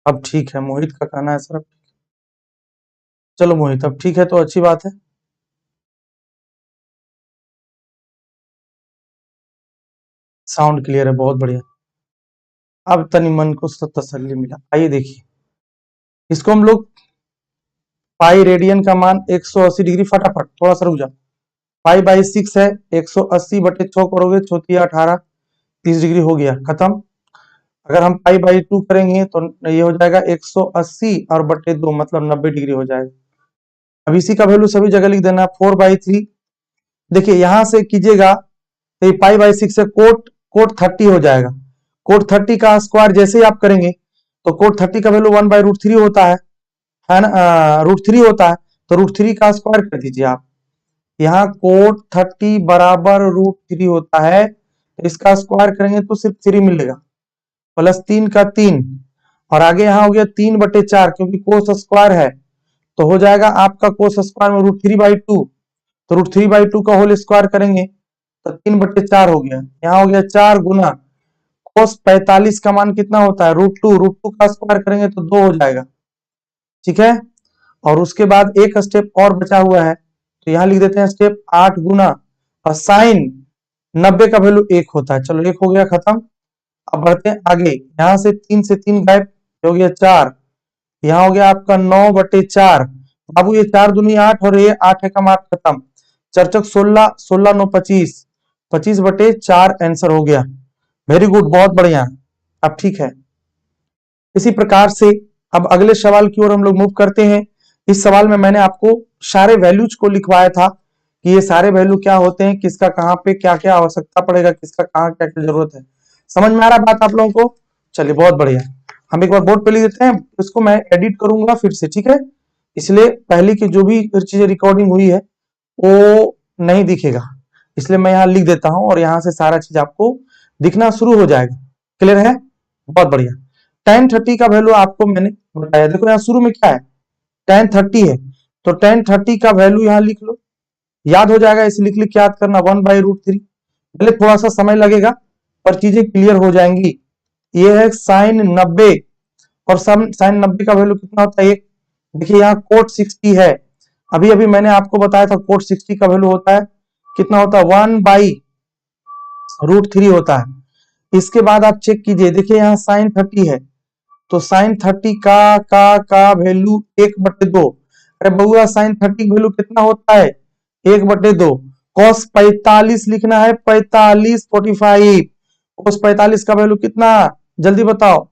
अब ठीक है, मोहित का कहना है सर। चलो मोहित, अब ठीक है तो अच्छी बात है। साउंड क्लियर है, बहुत बढ़िया। अब तनी मन को तसल्ली मिला। आइए देखिए, इसको हम लोग पाई रेडियन का मान 180 डिग्री, फटाफट थोड़ा सा रुक जा। पाई बाई 6 है, 180 बटे 6 करोगे, चौथी 18, 30 डिग्री हो गया, खत्म। अगर हम पाई बाई 2 करेंगे तो ये हो जाएगा 180 और बटे 2 मतलब 90 डिग्री हो जाएगा। अब इसी का वैल्यू सभी जगह लिख देना, 4/3। देखिए यहां से कीजिएगा तो ये पाई बाई 6 से कोट कोट 30 हो जाएगा। कोट 30 का स्क्वायर जैसे ही आप करेंगे तो कोट 30 का वैल्यू 1/√3 होता है ना, √3 होता है। तो √3 का स्क्वायर कर दीजिए आप। यहाँ कोट 30 बराबर √3 होता है, तो इसका स्क्वायर करेंगे तो सिर्फ 3 मिलेगा, प्लस 3 का 3, और आगे यहाँ हो गया 3/4 क्योंकि कोस स्क्वायर है, तो हो जाएगा आपका कोस स्क्वायर में √3/2। तो √3/2 का होल स्क्वायर करेंगे तो 3/4 हो गया। यहाँ हो गया 4 गुना कोस 45 का मान कितना होता है, √2 का स्क्वायर करेंगे तो 2 हो जाएगा, ठीक है। और उसके बाद एक स्टेप और बचा हुआ है, तो यहाँ लिख देते हैं स्टेप 8 गुना, और साइन 90 का वैल्यू 1 होता है। चलो 1 हो गया, खत्म। अब बढ़ते हैं आगे, यहाँ से 3 से 3 गायब, हो गया 4। यहाँ हो गया आपका 9/4। बाबू ये 4 दूनी 8 और ये 8 है का मार्क, खत्म। 4 चौक 16, 16 9 25, 25/4 आंसर हो गया। वेरी गुड, बहुत बढ़िया। अब ठीक है, इसी प्रकार से अब अगले सवाल की ओर हम लोग मूव करते हैं। इस सवाल में मैंने आपको सारे वैल्यूज को लिखवाया था कि ये सारे वैल्यू क्या होते हैं, किसका कहाँ पे क्या क्या आवश्यकता पड़ेगा, किसका कहाँ क्या क्या जरूरत है। समझ में आ रहा बात आप लोगों को? चलिए बहुत बढ़िया। हम एक बार बोर्ड पे लिख देते हैं, इसको मैं एडिट करूंगा फिर से, ठीक है। इसलिए पहले की जो भी चीजें रिकॉर्डिंग हुई है वो नहीं दिखेगा, इसलिए मैं यहाँ लिख देता हूँ और यहाँ से सारा चीज आपको दिखना शुरू हो जाएगा। क्लियर है? बहुत बढ़िया। tan 30 का वैल्यू आपको मैंने बताया। देखो यहाँ शुरू में क्या है, tan 30 है, तो tan 30 का वैल्यू यहाँ लिख लो, याद हो जाएगा। इसे लिख लिख के याद करना, 1/√3। पहले थोड़ा सा समय लगेगा पर चीजें क्लियर हो जाएंगी। ये है साइन 90, और साइन 90 का वैल्यू कितना होता है, 1। देखिए यहाँ कोट 60 है, अभी अभी मैंने आपको बताया था कोट 60 का वैल्यू होता है कितना, होता है 1/√3 होता है। इसके बाद आप चेक कीजिए, देखिए यहाँ साइन 30 है, तो साइन 30 का वैल्यू 1/2। अरे बउआ साइन 30 वैल्यू कितना होता है, 1/2। कॉस 45 लिखना है, 45 45। कॉस 45 का वैल्यू कितना, जल्दी बताओ।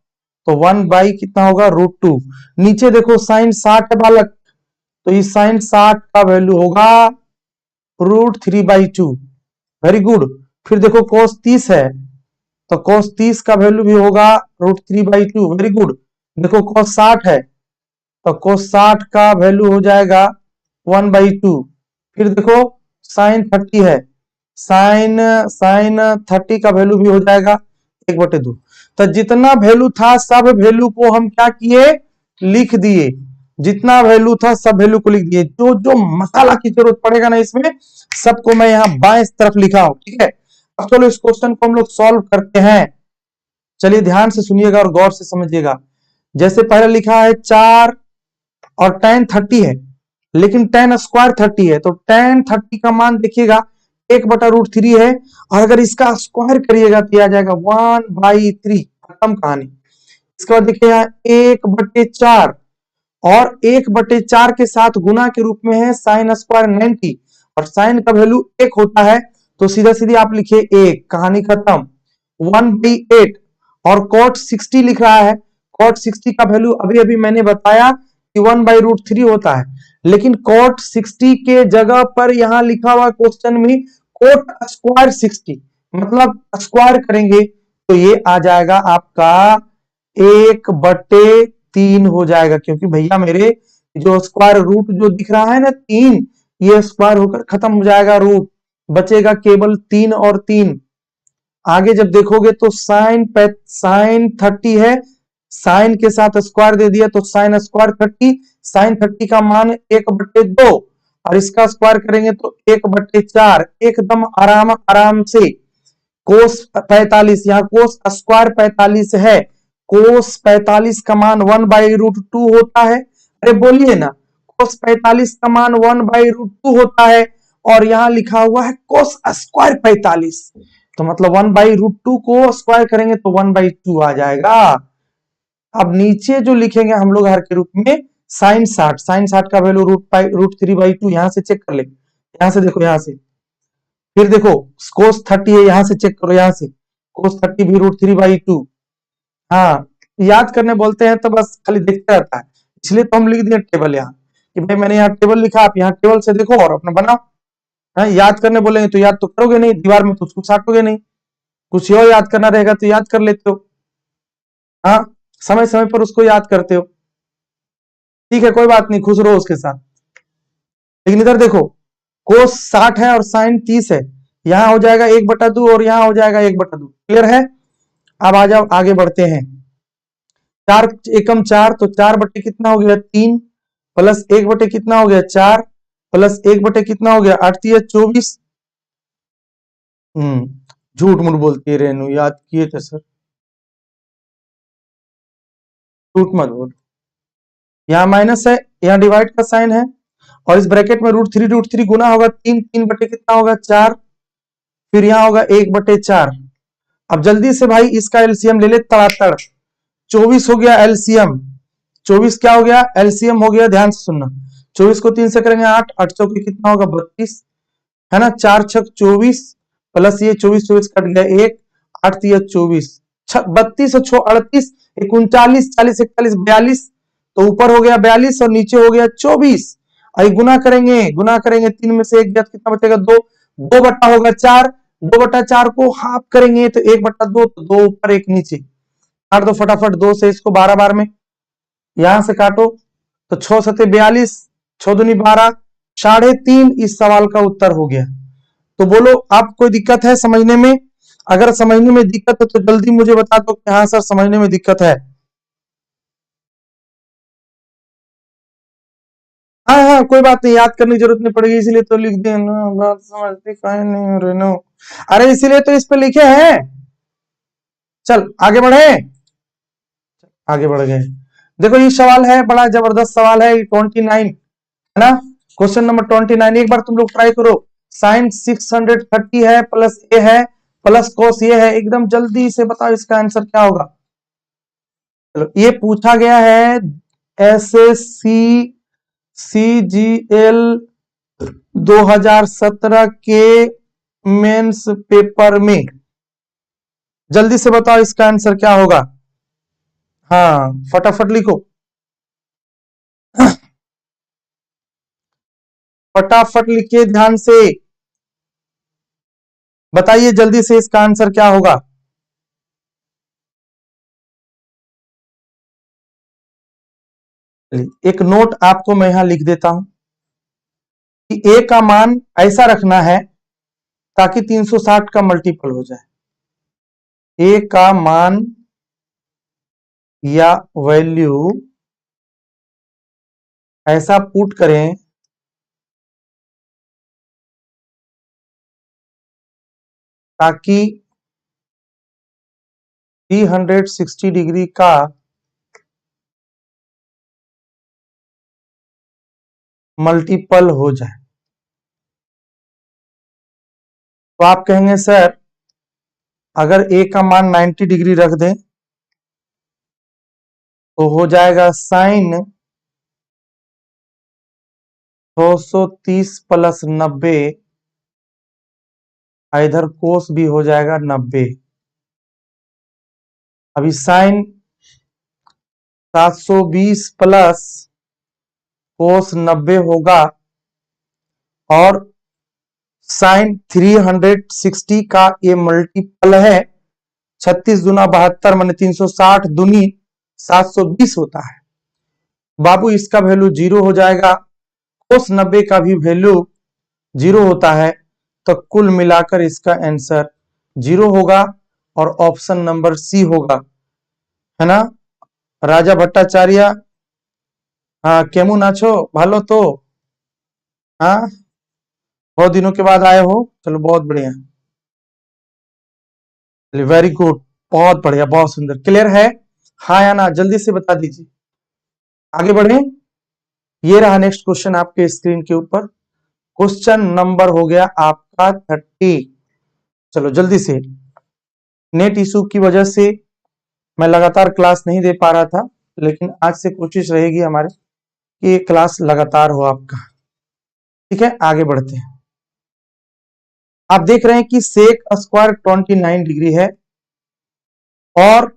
तो 1 कितना होगा, √2। नीचे देखो साइन 60 है बालक, तो इस साइन 60 का वैल्यू होगा √3/2। Very good. फिर देखो कॉस 30 है, तो cos 30 का वैल्यू भी होगा √3/2। Very good. देखो cos 60 है, तो cos 60 का वैल्यू हो जाएगा 1/2। फिर देखो sin 30 है, साइन साइन 30 का वैल्यू भी हो जाएगा 1/2। तो जितना वैल्यू था सब वैल्यू को हम क्या किए, लिख दिए। जितना वैल्यू था सब वैल्यू को लिख दिए। जो जो मसाला की जरूरत पड़ेगा ना इसमें, सबको मैं यहाँ बाएं तरफ लिखा हूं, ठीक है। अब चलो इस क्वेश्चन को हम लोग सॉल्व करते हैं। चलिए ध्यान से सुनिएगा और गौर से समझिएगा। जैसे पहले लिखा है 4 और tan 30 है, लेकिन tan स्क्वायर 30 है, तो tan 30 का मान देखिएगा 1/√3 है, और अगर इसका स्क्वायर करिएगा तो आ जाएगा 1/3। खत्म कहानी। इसके बाद देखिए यहाँ 1/4, और 1/4 के साथ गुना के रूप में है साइन स्क्वायर 90, और साइन का वैल्यू 1 होता है, तो सीधा सीधी आप लिखिए 1, कहानी खत्म। 1/8, और cot 60 लिख रहा है, cot 60 का वैल्यू अभी अभी मैंने बताया कि 1/√3 होता है, लेकिन cot 60 के जगह पर यहां लिखा हुआ क्वेश्चन में cot स्क्वायर 60, मतलब स्क्वायर करेंगे तो ये आ जाएगा आपका 1/3 हो जाएगा, क्योंकि भैया मेरे जो स्क्वायर रूट जो दिख रहा है ना 3, ये स्क्वायर होकर खत्म हो जाएगा, रूट बचेगा केवल 3 और 3। आगे जब देखोगे तो साइन 30 है, साइन के साथ स्क्वायर दे दिया तो साइन स्क्वायर 30, साइन 30 का मान 1/2, और इसका स्क्वायर करेंगे तो 1/4, एकदम आराम आराम से। कोस 45, यहाँ कोस स्क्वायर 45 है, कोस 45 का मान 1/√2 होता है। अरे बोलिए ना, कोस 45 का मान 1/√2 होता है और यहां लिखा हुआ है कोस स्क्वायर 45, तो मतलब 1/√2 को स्क्वायर करेंगे तो 1/2 आ जाएगा। अब नीचे जो लिखेंगे हम लोग हर के रूप में sin 60 का वैल्यू √3/2, यहां से चेक कर ले, यहां से देखो, यहां से फिर देखो कोस 30 है, यहां से चेक करो, यहां से कोस 30 भी √3/2। हाँ, याद करने बोलते हैं तो बस खाली देखते रहता है, इसलिए तो हम लिख दिए टेबल यहाँ कि भाई मैंने यहाँ टेबल लिखा, आप यहाँ टेबल से देखो और अपना बनाओ। हाँ, याद करने बोलेंगे तो याद तो करोगे नहीं, दीवार में तो उसको साटोगे नहीं, कुछ और याद करना रहेगा तो याद कर लेते हो। हाँ, समय समय पर उसको याद करते हो, ठीक है, कोई बात नहीं, खुश रहो उसके साथ। लेकिन इधर देखो, कोस 60 है और साइन 30 है, यहां हो जाएगा 1/2 और यहां हो जाएगा 1/2। क्लियर है? अब आ जाओ, आगे बढ़ते हैं। 4 एकम 4, तो 4 बटे कितना हो गया 3, प्लस 1 बटे कितना हो गया 4, प्लस 1 बटे कितना हो गया 8 3 24। झूठ मूठ बोलती है रेनू, याद किए थे सर, झूठ मत बोल। यहाँ माइनस है, यहाँ डिवाइड का साइन है, और इस ब्रैकेट में √3 गुना होगा 3, 3 बटे कितना होगा 4, फिर यहाँ होगा 1/4। अब जल्दी से भाई इसका एलसीएम ले ले तड़ातड़। 24 हो गया एलसीएम, 24 क्या हो गया एलसीएम हो गया, ध्यान से सुनना। 24 को 3 से करेंगे 8, 8 चौके कितना होगा 32, है ना, 4 छक 24, प्लस ये 24 24 कट गया 1, 8 3 24, 32 और 6 38, 39 40 41 42, तो ऊपर हो गया 42 और नीचे हो गया 24। आई गुना करेंगे 3 में से 1 गया कितना बचेगा 2, 2 बटा होगा 4, 2/4 को हाफ करेंगे तो 1/2, तो 2 ऊपर 1 नीचे, काट दो फटाफट 2 से इसको 12 बार में, यहां से काटो तो 6 सते 42, 6 दूनी 12, 3.5 इस सवाल का उत्तर हो गया। तो बोलो आप कोई दिक्कत है समझने में? अगर समझने में दिक्कत है तो जल्दी मुझे बता दो कि हाँ सर समझने में दिक्कत है। हाँ हाँ, कोई बात नहीं, याद करने की जरूरत नहीं पड़ेगी, इसलिए तो लिख दे ना, बात समझती काहे नहीं रेनो, अरे इसीलिए तो इस पे लिखे हैं। चल आगे बढ़े, आगे बढ़ गए। देखो ये सवाल है, बड़ा जबरदस्त सवाल है, 29 है ना, क्वेश्चन नंबर 29। एक बार तुम लोग ट्राई करो, साइन 630 है, प्लस ए है, प्लस कोस ये है, एकदम जल्दी से बताओ इसका आंसर क्या होगा। चलो, ये पूछा गया है एसएससी सीजीएल 2017 के मेंस पेपर में, जल्दी से बताओ इसका आंसर क्या होगा। हाँ फटाफट लिखो, फटाफट लिखिए ध्यान से, बताइए जल्दी से इसका आंसर क्या होगा। एक नोट आपको मैं यहां लिख देता हूं कि ए का मान ऐसा रखना है ताकि 360 का मल्टीपल हो जाए। ए का मान या वैल्यू ऐसा पुट करें ताकि 360 डिग्री का मल्टीपल हो जाए। तो आप कहेंगे सर अगर ए का मान 90 डिग्री रख दें तो हो जाएगा साइन 230 प्लस 90, इधर कोस भी हो जाएगा 90। अभी साइन 720 प्लस कोस 90 होगा, और साइन 360 का ये मल्टीपल है, 36 दूना 72 माने 360 दूनी 720 होता है। बाबू इसका वैल्यू 0 हो जाएगा, कोस 90 का भी वैल्यू 0 होता है, तो कुल मिलाकर इसका आंसर 0 होगा और ऑप्शन नंबर सी होगा, है ना। राजा भट्टाचार्य, हाँ केमू नाचो भालो तो, हाँ बहुत दिनों के बाद आए हो, चलो बहुत बढ़िया, वेरी गुड, बहुत बढ़िया, बहुत सुंदर, क्लियर है। हाँ या ना, जल्दी से बता दीजिए। आगे बढ़े। ये रहा नेक्स्ट क्वेश्चन आपके स्क्रीन के ऊपर। क्वेश्चन नंबर हो गया आपका 30। चलो जल्दी से। नेट इशू की वजह से मैं लगातार क्लास नहीं दे पा रहा था, लेकिन आज से कोशिश रहेगी हमारे कि ये क्लास लगातार हो आपका। ठीक है, आगे बढ़ते हैं। आप देख रहे हैं कि सेक स्क्वायर 29 डिग्री है, और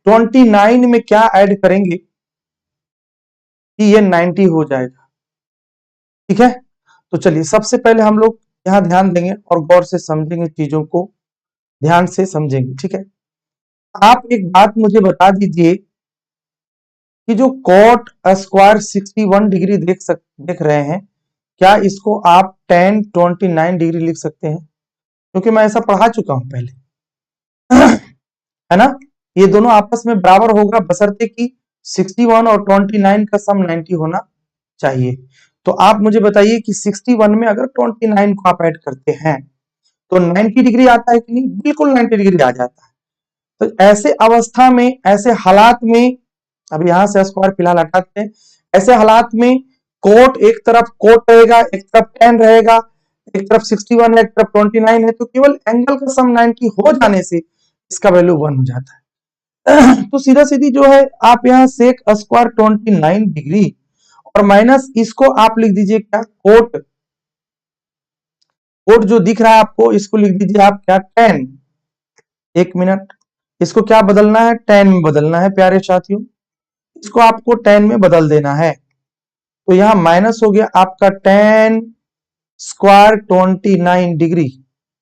29 में क्या ऐड करेंगे कि ये 90 हो जाएगा। ठीक है, तो चलिए सबसे पहले हम लोग यहां ध्यान देंगे और गौर से समझेंगे, चीजों को ध्यान से समझेंगे। ठीक है, आप एक बात मुझे बता दीजिए कि जो कॉट स्क्वायर 61 डिग्री देख रहे हैं, क्या इसको आप tan 29 डिग्री लिख सकते हैं? क्योंकि मैं ऐसा पढ़ा चुका हूं पहले। है ना, ये दोनों आपस में बराबर होगा, बशर्ते कि 61 और 29 का सम 90 होना चाहिए। तो आप मुझे बताइए कि 61 में अगर 29 को आप ऐड करते हैं तो 90 डिग्री आता है कि नहीं? बिल्कुल 90 डिग्री आ जाता है। तो ऐसे अवस्था में, ऐसे हालात में, अब यहां से स्क्वायर फिलहाल हटाते हैं, ऐसे हालात में कोट एक तरफ कोट रहेगा, एक तरफ tan रहेगा, एक तरफ 61 है, एक तरफ 29 है, तो केवल एंगल का सम 90 हो जाने से इसका वैल्यू 1 हो जाता है। तो सीधा सीधी जो है, आप यहाँ सेक स्क्वायर 29 डिग्री और माइनस इसको आप लिख दीजिए क्या, कोट। कोट जो दिख रहा है आपको, इसको लिख दीजिए आप क्या, tan। एक मिनट, इसको क्या बदलना है, tan में बदलना है प्यारे साथियों। इसको आपको tan में बदल देना है। तो यहां माइनस हो गया आपका tan square 29 degree.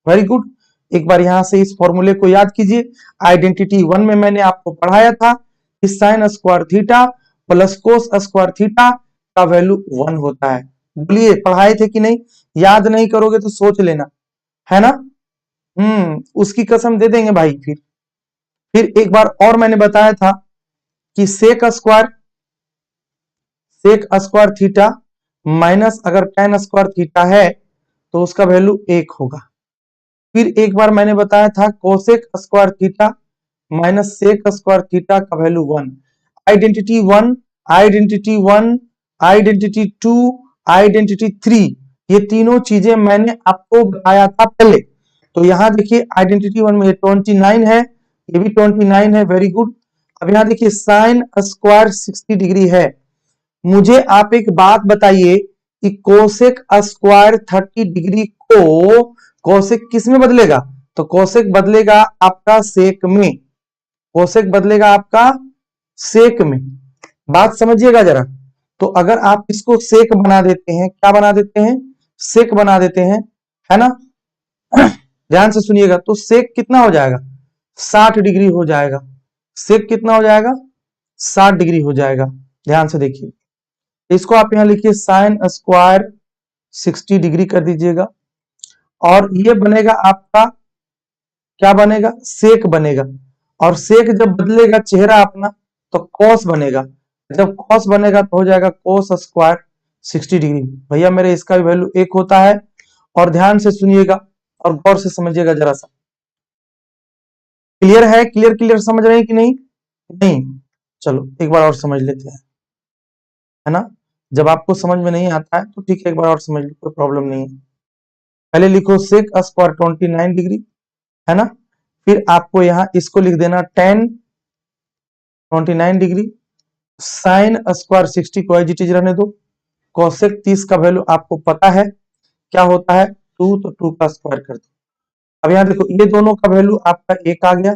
Very good. एक बार यहां से इस फॉर्मूले को याद कीजिए। आइडेंटिटी 1 में मैंने आपको पढ़ाया था कि sine square theta plus cos square theta का वैल्यू 1 होता है। बोलिए, पढ़ाए थे कि नहीं? याद नहीं करोगे तो सोच लेना, है ना। उसकी कसम दे देंगे भाई। फिर एक बार और मैंने बताया था कि सेक स्क्वायर थीटा माइनस अगर tan स्क्वायर थीटा है तो उसका वैल्यू 1 होगा। फिर एक बार मैंने बताया था cosec square theta minus sec square theta का value 1। Identity 1, identity 1, identity 2, identity 3, ये तीनों चीजें मैंने आपको बताया था पहले। तो यहां देखिए आइडेंटिटी 1 में 29 है, ये भी 29 है। Very good. अब यहां देखिए साइन स्क्वायर 60 डिग्री है। मुझे आप एक बात बताइए कि कोसेक स्क्वायर 30 डिग्री को कोसेक किस में बदलेगा? तो कोसेक बदलेगा आपका सेक में। कोसेक बदलेगा आपका सेक में। बात समझिएगा जरा। तो अगर आप इसको सेक बना देते हैं, क्या बना देते हैं, सेक बना देते हैं, है ना। ध्यान से सुनिएगा, तो सेक कितना हो जाएगा, 60 डिग्री हो जाएगा। सेक कितना हो जाएगा, 60 डिग्री हो जाएगा। ध्यान से देखिए, इसको आप यहां लिखिए साइन स्क्वायर 60 डिग्री कर दीजिएगा, और ये बनेगा आपका, क्या बनेगा, सेक बनेगा। और सेक जब बदलेगा चेहरा अपना तो कॉस बनेगा। जब कॉस बनेगा तो हो जाएगा कोस स्क्वायर 60 डिग्री। भैया मेरे इसका भी वैल्यू 1 होता है। और ध्यान से सुनिएगा और गौर से समझिएगा जरा सा। क्लियर है? क्लियर क्लियर समझ रहे हैं कि नहीं? नहीं, चलो एक बार और समझ लेते हैं, है ना। जब आपको समझ में नहीं आता है तो ठीक है, एक बार और समझ लो, कोई प्रॉब्लम नहीं है। पहले लिखो सेक स्क्वायर 29 डिग्री, है ना। फिर आपको यहां इसको लिख देना tan 29 डिग्री, साइन स्क्वायर 60 को एज इट इज रहने दो। कोसेक 30 का वैल्यू आपको पता है क्या होता है, 2, तो 2 का स्क्वायर कर दो। अब यहां देखो, ये दोनों का वैल्यू आपका 1 आ गया।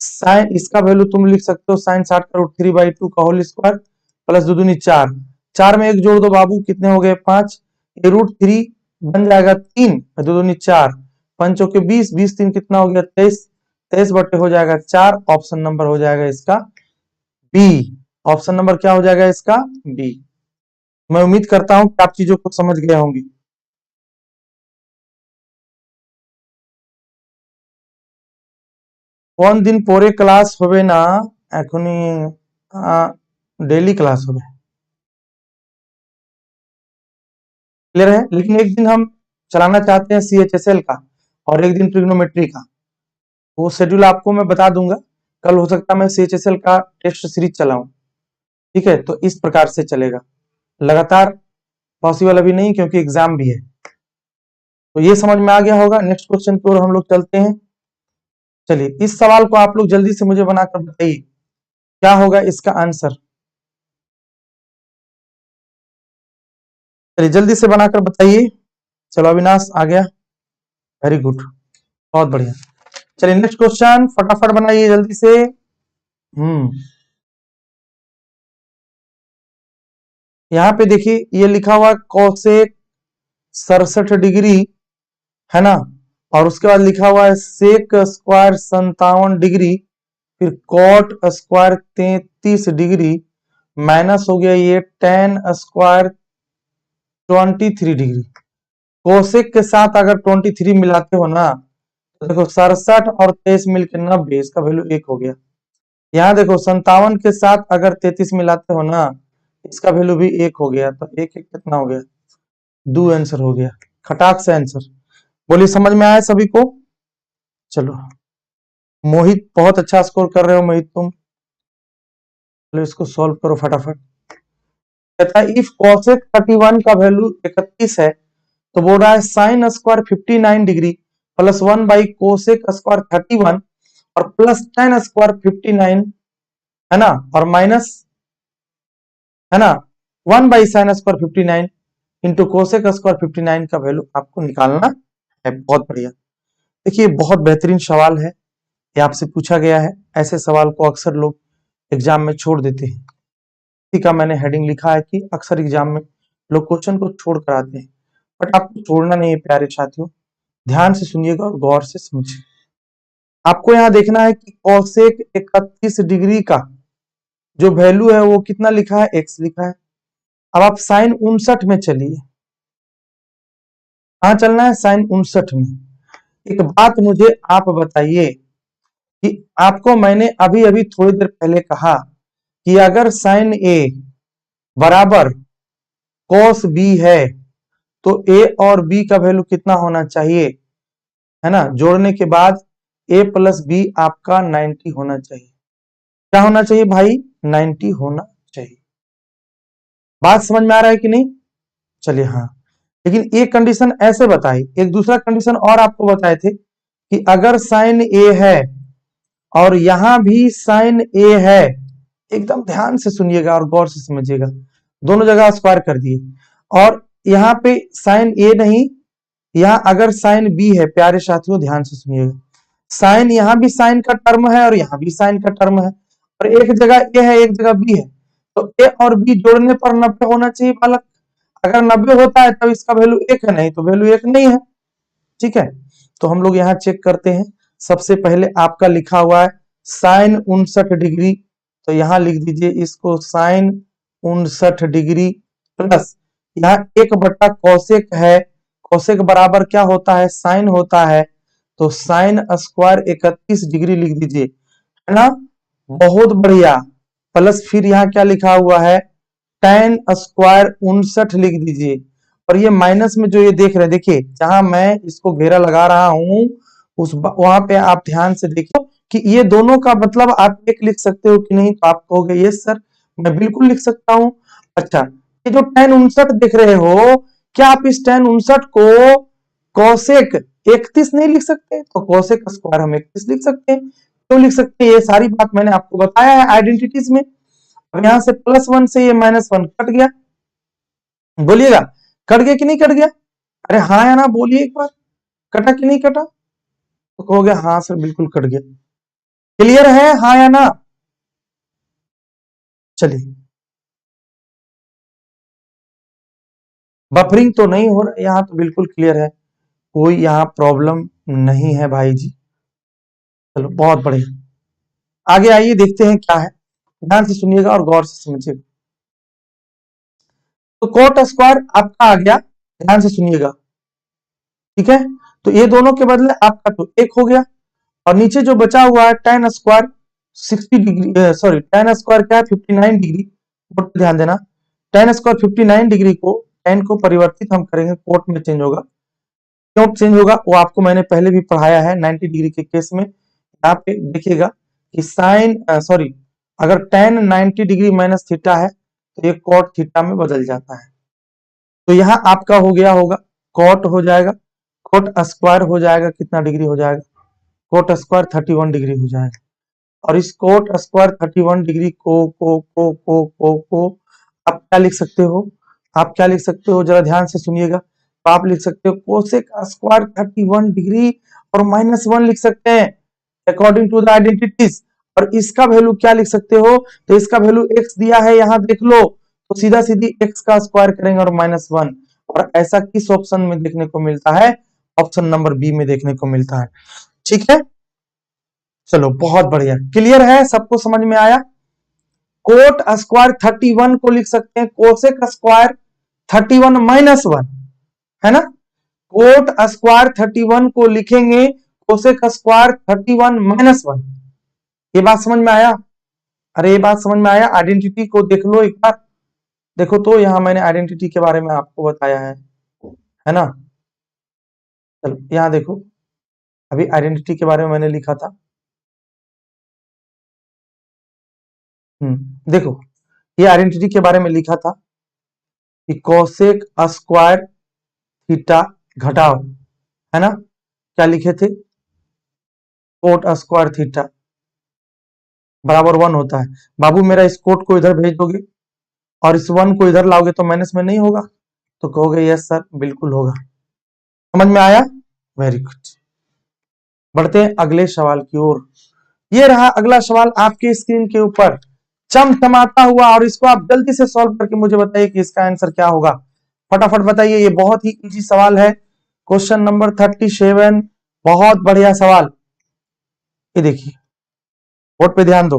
साइन इसका वैल्यू तुम लिख सकते हो साइन 60 का रूट 3/2 का होल स्क्वायर प्लस 2 दूनी 4। 4 में 1 जोड़ दो बाबू, कितने हो गए, 5। ये रूट 3 बन जाएगा 3, 2 दूनी 4, 5 चौके 20, 20 3 कितना हो गया, 23, 23 बटे हो जाएगा 4। ऑप्शन नंबर हो जाएगा इसका बी। ऑप्शन नंबर क्या हो जाएगा इसका, बी। मैं उम्मीद करता हूं कि आप चीजों को समझ गए होंगे। कौन दिन पोरे क्लास होवे ना, एखुनी डेली क्लास होवे। क्लियर है? लेकिन एक दिन हम चलाना चाहते हैं CHSL का और एक दिन ट्रिग्नोमेट्री का। वो शेड्यूल आपको मैं बता दूंगा कल हो सकता है मैं CHSL का टेस्ट सीरीज चलाऊं, ठीक है, तो इस प्रकार से चलेगा। लगातार पॉसिबल अभी नहीं, क्योंकि एग्जाम भी है। तो ये समझ में आ गया होगा। नेक्स्ट क्वेश्चन की ओर हम लोग चलते हैं। चलिए, इस सवाल को आप लोग जल्दी से मुझे बनाकर बताइए, क्या होगा इसका आंसर। चलिए जल्दी से बनाकर बताइए। चलो अविनाश आ गया, वेरी गुड, बहुत बढ़िया। चलिए नेक्स्ट क्वेश्चन फटाफट बनाइए जल्दी से। यहाँ पे देखिए ये लिखा हुआ कोसेक 67 डिग्री, है ना, और उसके बाद लिखा हुआ है सेक स्क्वायर 57 डिग्री, फिर कॉट स्क्वायर 33 डिग्री, माइनस हो गया ये टेन स्क्वायर 23 डिग्री। कोसेक के साथ अगर 23 मिलाते हो ना, तो देखो 67 और 23 मिलकर 90, इसका वैल्यू 1 हो गया। यहाँ देखो 57 के साथ अगर 33 मिलाते हो ना, इसका वैल्यू भी 1 हो गया, तो एक एक कितना हो गया, 2 आंसर हो गया, खटाक से आंसर। बोलिए समझ में आया सभी को। चलो मोहित बहुत अच्छा स्कोर कर रहे हो मोहित तुम, चलो इसको सॉल्व करो फटाफट। कहता है इफ कोसेक 31 का वैल्यू 31 है, तो बोल रहा है sine square 59 degree plus 1 by cosec square 31 और प्लस टेन स्क्वायर 59, है ना, और माइनस, है ना, 1 by sine square 59 into cosec square 59 का वैल्यू आपको निकालना है। बहुत बढ़िया। देखिए बहुत बेहतरीन सवाल है, ये आपसे पूछा गया है। ऐसे सवाल को अक्सर लोग एग्जाम में छोड़ देते हैं, इसी का मैंने हेडिंग लिखा है कि अक्सर एग्जाम में लोग क्वेश्चन को छोड़ कर आते हैं, बट आपको छोड़ना नहीं है प्यारे साथियों। ध्यान से सुनिएगा और गौर से समझिए। आपको यहाँ देखना है कि कोसेक 31 डिग्री का जो वैल्यू है वो कितना लिखा है, एक्स लिखा है। अब आप साइन 59 में चलिए, कहां चलना है, साइन 59 में। एक बात मुझे आप बताइए कि आपको मैंने अभी अभी थोड़ी देर पहले कहा कि अगर साइन ए बराबर कॉस बी है, तो ए और बी का वैल्यू कितना होना चाहिए, है ना, जोड़ने के बाद ए प्लस बी आपका 90 होना चाहिए। क्या होना चाहिए भाई, 90 होना चाहिए। बात समझ में आ रहा है कि नहीं। चलिए हाँ, लेकिन एक कंडीशन ऐसे बताई, एक दूसरा कंडीशन और आपको बताए थे कि अगर साइन ए है और यहां भी साइन ए है, एकदम ध्यान से सुनिएगा और गौर से समझिएगा, दोनों जगह स्क्वायर कर दिए, और यहाँ पे साइन ए नहीं, यहाँ अगर साइन बी है, प्यारे साथियों ध्यान से सुनिएगा, साइन यहाँ भी साइन का टर्म है और यहाँ भी साइन का टर्म है, और एक जगह ए है एक जगह बी है, तो ए और बी जोड़ने पर 90 होना चाहिए बालक। अगर 90 होता है तब इसका वैल्यू 1 है, नहीं तो वैल्यू 1 नहीं है, ठीक है। तो हम लोग यहाँ चेक करते हैं। सबसे पहले आपका लिखा हुआ है साइन 59 डिग्री, तो यहाँ लिख दीजिए इसको साइन 59 डिग्री प्लस यहाँ 1 बटा कौसेक है, कौसेक बराबर क्या होता है, साइन होता है, तो साइन स्क्वायर 31 डिग्री लिख दीजिए, है ना, बहुत बढ़िया। प्लस फिर यहाँ क्या लिखा हुआ है, टेन स्क्वायर 59 लिख दीजिए, और ये माइनस में जो ये देख रहे हैं, देखिए जहां मैं इसको घेरा लगा रहा हूं उस वहां पे आप ध्यान से देखिए कि ये दोनों का मतलब आप एक लिख सकते हो कि नहीं, तो आप कहोगे यस सर मैं बिल्कुल लिख सकता हूं। अच्छा, ये जो टेन 59 देख रहे हो, क्या आप इस टेन 59 को कौसेक 31 नहीं लिख सकते, तो कौसेक स्क्वायर हम 31 लिख सकते हैं। क्यों लिख सकते हैं, ये सारी बात मैंने आपको बताया है आइडेंटिटीज में। अब यहां से +1 से ये -1 कट गया, बोलिएगा कट गया कि नहीं कट गया, अरे हाँ या ना बोलिए एक बार, कटा कि नहीं कटा, तो कहोगे हाँ सर बिल्कुल कट गया। क्लियर है हाँ या ना। चलिए, बफरिंग तो नहीं हो रहा यहाँ, तो बिल्कुल क्लियर है, कोई यहाँ प्रॉब्लम नहीं है भाई जी। चलो बहुत बढ़िया, आगे आइए देखते हैं क्या है, ध्यान से सुनिएगा और गौर से समझिएगा। तो कोट स्क्वायर आपका आ गया, ध्यान से सुनिएगा, ठीक है, तो ये दोनों के बदले आपका तो 1 हो गया, और नीचे जो बचा हुआ है ten square 60 degree, sorry ten square क्या है 59 डिग्री, कोट पे ध्यान देना, टेन स्क्वायर 59 डिग्री को टेन को परिवर्तित हम करेंगे, कोट में चेंज होगा, क्यों चेंज होगा वो आपको मैंने पहले भी पढ़ाया है 90 डिग्री के केस में। यहाँ पे देखिएगा कि साइन सॉरी अगर tan 90 डिग्री माइनस थीटा है तो ये cot थीटा में बदल जाता है। तो यहाँ आपका हो गया होगा cot हो जाएगा, cot स्क्वायर हो जाएगा, कितना डिग्री हो जाएगा, cot स्क्वायर 31 डिग्री हो जाएगा। और इस cot स्क्वायर 31 डिग्री को आप क्या लिख सकते हो, आप क्या लिख सकते हो, जरा ध्यान से सुनिएगा। तो आप लिख सकते हो कोसेक स्क्वायर 31 डिग्री और -1 लिख सकते हैं अकॉर्डिंग टू द आइडेंटिटीज। और इसका वैल्यू क्या लिख सकते हो, तो इसका वैल्यू x दिया है, यहाँ देख लो, तो सीधा सीधी x का स्क्वायर करेंगे और -1। और ऐसा किस ऑप्शन में देखने को मिलता है, ऑप्शन नंबर बी में देखने को मिलता है। ठीक है, चलो बहुत बढ़िया, क्लियर है, सबको समझ में आया। कोट स्क्वायर 31 को लिख सकते हैं कोसेक स्क्वायर 31 -1, है ना। कोट स्क्वायर 31 को लिखेंगे कोसेक स्क्वायर 31 -1। ये बात समझ में आया, अरे ये बात समझ में आया। आइडेंटिटी को देख लो एक बार, देखो तो यहां मैंने आइडेंटिटी के बारे में आपको बताया है ना। चलो यहां देखो, अभी आइडेंटिटी के बारे में मैंने लिखा था। देखो ये आइडेंटिटी के बारे में लिखा था कि कोसेक स्क्वायर थीटा घटाओ, है ना, क्या लिखे थे, कोट स्क्वायर थीटा बराबर 1 होता है। बाबू मेरा इस कोट को इधर भेज दोगे और इस 1 को इधर लाओगे तो माइनस में नहीं होगा, तो कहोगे यस सर बिल्कुल होगा। समझ में आया, वेरी गुड। बढ़ते हैं अगले सवाल की ओर। ये रहा अगला सवाल आपके स्क्रीन के ऊपर चमचमाता हुआ, और इसको आप जल्दी से सॉल्व करके मुझे बताइए कि इसका आंसर क्या होगा। फटाफट बताइए, ये बहुत ही इजी सवाल है, क्वेश्चन नंबर 37। बहुत बढ़िया सवाल, ये देखिए, बोर्ड पे ध्यान दो।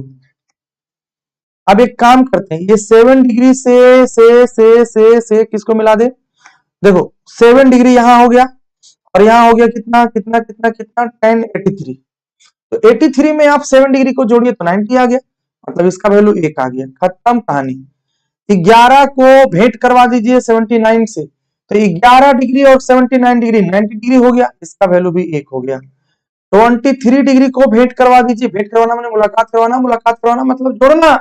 अब एक काम करते हैं, ये 7 डिग्री से किसको मिला दे, देखो 7 डिग्री यहां हो गया और यहां हो गया कितना कितना कितना कितना 10 83। तो 83 में आप 7 डिग्री को जोड़िए तो 90 आ गया, मतलब इसका वैल्यू 1 आ गया, खत्म कहानी। 11 को भेंट करवा दीजिए 79 से, तो 11 डिग्री और 79 डिग्री 90 डिग्री हो गया, इसका वैल्यू भी 1 हो गया। 23 डिग्री को भेंट करवा दीजिए, भेंट करवाना मैंने मुलाकात करवाना, मुलाकात करवाना मतलब जोड़ना,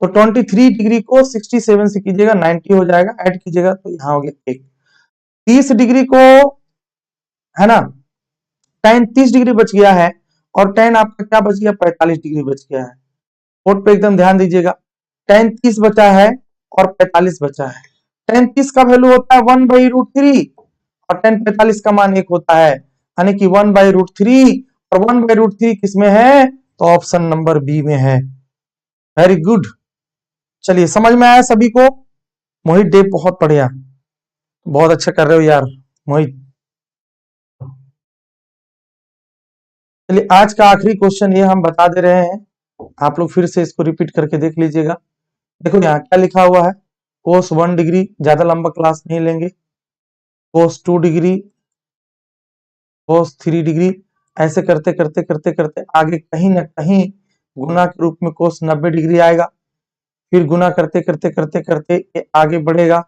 तो 23 डिग्री को 67 से कीजिएगा 90 हो जाएगा, ऐड कीजिएगा तो यहां हो गया 1। 30 डिग्री को, है ना, tan 30 डिग्री बच गया है और tan आपका क्या बच गया, 45 डिग्री बच गया है। बोर्ड पे एकदम ध्यान दीजिएगा, tan 30 बचा है और 45 बचा है। tan 30 का वैल्यू होता है 1/√3 और tan 45 का मान 1 होता है, यानी कि 1/√3, और 1/√3 किसमें है, तो ऑप्शन नंबर बी में है। वेरी गुड, चलिए समझ में आया सभी को। मोहित देव बहुत बढ़िया, बहुत अच्छा कर रहे हो यार मोहित। चलिए आज का आखिरी क्वेश्चन ये हम बता दे रहे हैं, आप लोग फिर से इसको रिपीट करके देख लीजिएगा। देखो यहाँ क्या लिखा हुआ है, कोस 1 डिग्री, ज्यादा लंबा क्लास नहीं लेंगे, कोस 2 डिग्री, कोस 3 डिग्री, ऐसे करते करते करते करते आगे कहीं ना कहीं गुना के रूप में कोस 90 डिग्री आएगा, फिर गुना करते करते करते करते ये आगे बढ़ेगा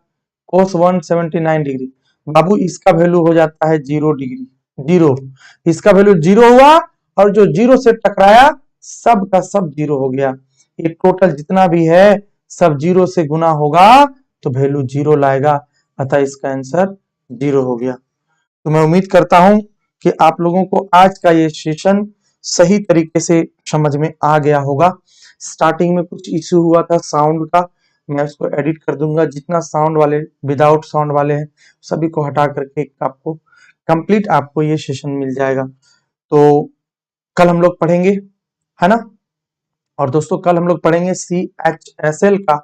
कोस 179 डिग्री। बाबू इसका वैल्यू हो जाता है 0 डिग्री, 0, इसका वैल्यू 0 हुआ और जो 0 से टकराया सब का सब 0 हो गया। ये टोटल जितना भी है सब 0 से गुना होगा तो वैल्यू 0 लाएगा, अतः इसका आंसर 0 हो गया। तो मैं उम्मीद करता हूं कि आप लोगों को आज का ये सेशन सही तरीके से समझ में आ गया होगा। स्टार्टिंग में कुछ इश्यू हुआ था साउंड का, मैं उसको एडिट कर दूंगा, जितना साउंड वाले विदाउट साउंड वाले हैं सभी को हटा करके आपको कंप्लीट आपको ये सेशन मिल जाएगा। तो कल हम लोग पढ़ेंगे, है ना। और दोस्तों कल हम लोग पढ़ेंगे CHSL का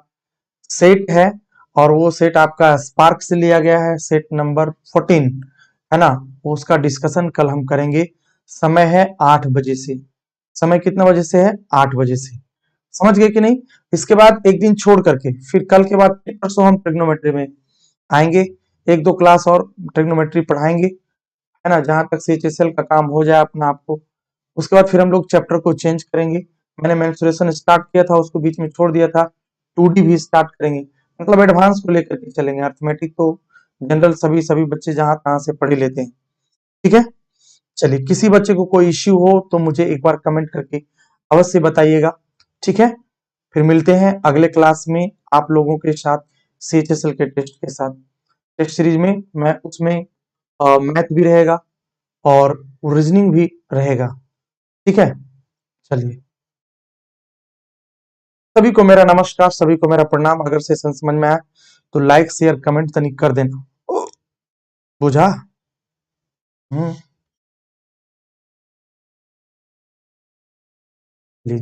सेट है, और वो सेट आपका स्पार्क से लिया गया है, सेट नंबर 14, है ना। उसका डिस्कशन कल हम करेंगे, समय है 8 बजे से, समय कितना बजे से है, 8 बजे से, समझ गए कि नहीं। इसके बाद एक दिन छोड़ करके फिर कल के बाद परसों हम ट्रिग्नोमेट्री में आएंगे, 1-2 क्लास और ट्रिग्नोमेट्री पढ़ाएंगे, है ना, जहां तक CHSL का काम हो जाए अपना आपको। उसके बाद फिर हम लोग चैप्टर को चेंज करेंगे, मैंने मेंसुरेशन स्टार्ट किया था उसको बीच में छोड़ दिया था, 2D भी स्टार्ट करेंगे, मतलब एडवांस को लेकर के चलेंगे। अर्थमेटिक तो जनरल सभी बच्चे जहां तहां से पढ़ ही लेते हैं, ठीक है। चलिए, किसी बच्चे को कोई इश्यू हो तो मुझे एक बार कमेंट करके अवश्य बताइएगा, ठीक है। फिर मिलते हैं अगले क्लास में आप लोगों के साथ CHSL के टेस्ट के साथ। टेस्ट सीरीज में मैं उसमें मैथ भी रहेगा और रीजनिंग भी रहेगा, ठीक है। चलिए, सभी को मेरा नमस्कार, सभी को मेरा प्रणाम। अगर सेशन समझ में आया तो लाइक शेयर कमेंट तनिक कर देना, बुझा।